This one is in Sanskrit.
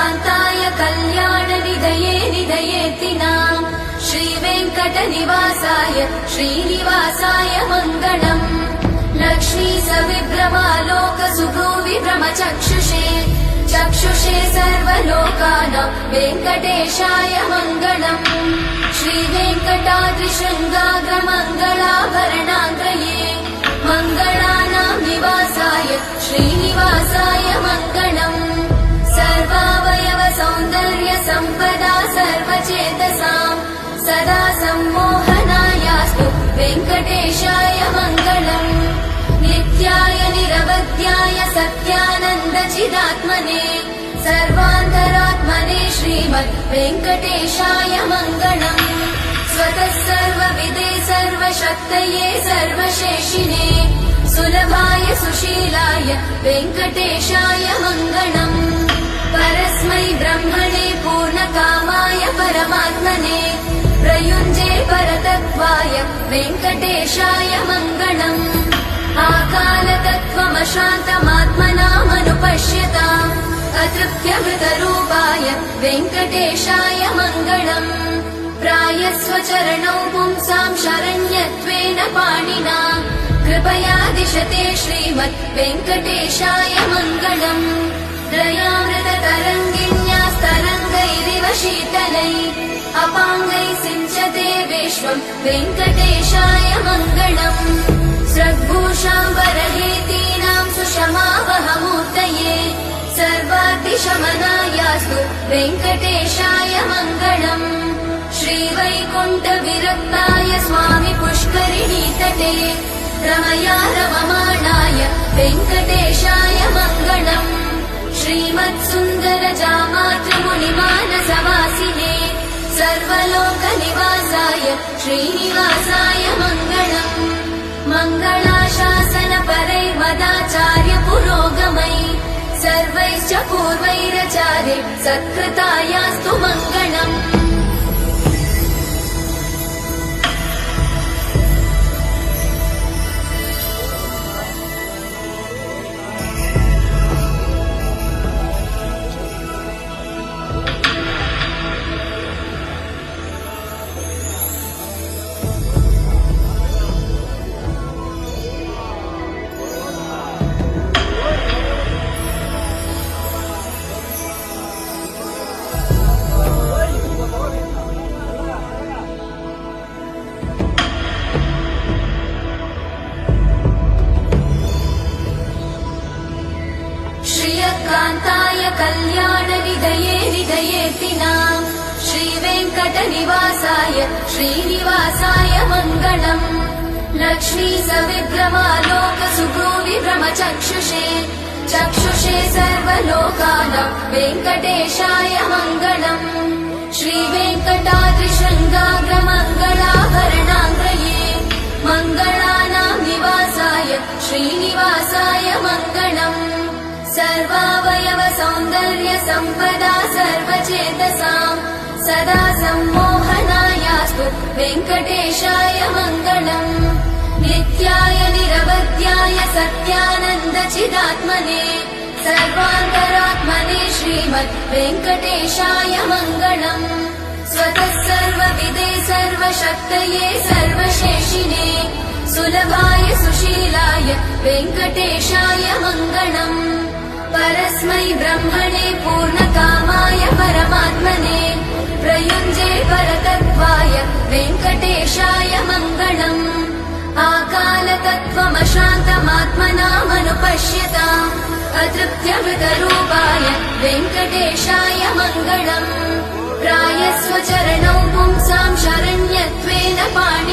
श्रियकान्ताय कल्याणनिधये निधयेतिनाम् श्रीवेङ्कटनिवासाय श्रीनिवासाय मङ्गलम् लक्ष्मी सविभ्रमालोकसुभ्रूविभ्रमचक्षुषे चक्षुषे सर्वलोकानां वेङ्कटेशाय मङ्गलम् श्रीवेङ्कटाद्रिशृङ्गाग्रमङ्गलाभरणाग्रये मङ्गलानां निवासाय श्रीनिवासाय मङ्गलम् सर्वावयव सौन्दर्य सम्पदा सर्वचेतसां सदा सम्मोहनायास्तु वेङ्कटेशाय मङ्गलम् नित्याय निरवध्याय सत्यानन्दचिदात्मने सर्वान्तरात्मने श्रीमद् वेङ्कटेशाय मङ्गलम् स्वतः सर्वविदे सर्वशक्तये सर्वशेषिने सुलभाय सुशीलाय वेङ्कटेशाय मङ्गलम् परस्मै ब्रह्मणे पूर्णकामाय परमात्मने प्रयुञ्जे परतत्त्वाय वेङ्कटेशाय मङ्गलम् आकालतत्त्वमशान्तमात्मनामनुपश्यताम् अतृप्त्यमृतरूपाय वेङ्कटेशाय मङ्गलम् प्रायस्वचरणौ पुंसां शरण्यत्वेन पाणिना कृपया दिशते श्रीमद् वेङ्कटेशाय मङ्गलम् दयामृततरङ्गिण्यास्तरङ्गैरिव शीतलैः अपाङ्गैः सिञ्चते विश्वम् वेङ्कटेशाय मङ्गलम् स्रग्भूषाम्बरहेतीनां सुषमावहमूर्तये सर्वाद्रिशमनायास्तु वेङ्कटेशाय मङ्गलम् श्रीवैकुण्ठविरक्ताय स्वामि पुष्करिणीतटे रमया रममाणाय वेङ्कटेशाय मङ्गलम् श्रीमत्सुन्दरजामातृमुनिमानसवासिने सर्वलोकनिवासाय श्रीनिवासाय मङ्गलम् मङ्गलाशासनपरैर्मदाचार्य पुरोगमै सर्वैश्च पूर्वैरचार्य सत्कृतायास्तु मङ्गलम् श्रियकान्ताय कल्याणनिधये निधयेतिनाम् श्रीवेङ्कटनिवासाय श्रीनिवासाय मङ्गलम् लक्ष्मी सविभ्रमालोकसुभ्रूविभ्रमचक्षुषे चक्षुषे सर्वलोकानां वेङ्कटेशाय मङ्गलम् श्रीवेङ्कटाद्रिशृङ्गाग्रमङ्गलाभरणाग्रये मङ्गलानां निवासाय श्रीनिवासाय मङ्गलम् सर्वावयव सौन्दर्य सम्पदा सर्वचेतसां सदा सम्मोहनायास्तु वेङ्कटेशाय मङ्गलम् नित्याय निरवध्याय सत्यानन्दचिदात्मने सर्वान्तरात्मने श्रीमद् वेङ्कटेशाय मङ्गलम् स्वतः सर्वविदे सर्वशक्तये सर्वशेषिने सुलभाय सुशीलाय वेङ्कटेशाय मङ्गलम् परस्मै ब्रह्मणे पूर्णकामाय परमात्मने प्रयुञ्जे परतत्त्वाय वेङ्कटेशाय मङ्गलम् आकालतत्त्वमशान्तमात्मनामनुपश्यताम् अतृप्त्यमृतरूपाय वेङ्कटेशाय मङ्गलम् प्रायस्वचरणौ पुंसां शरण्यत्वेन पाणिना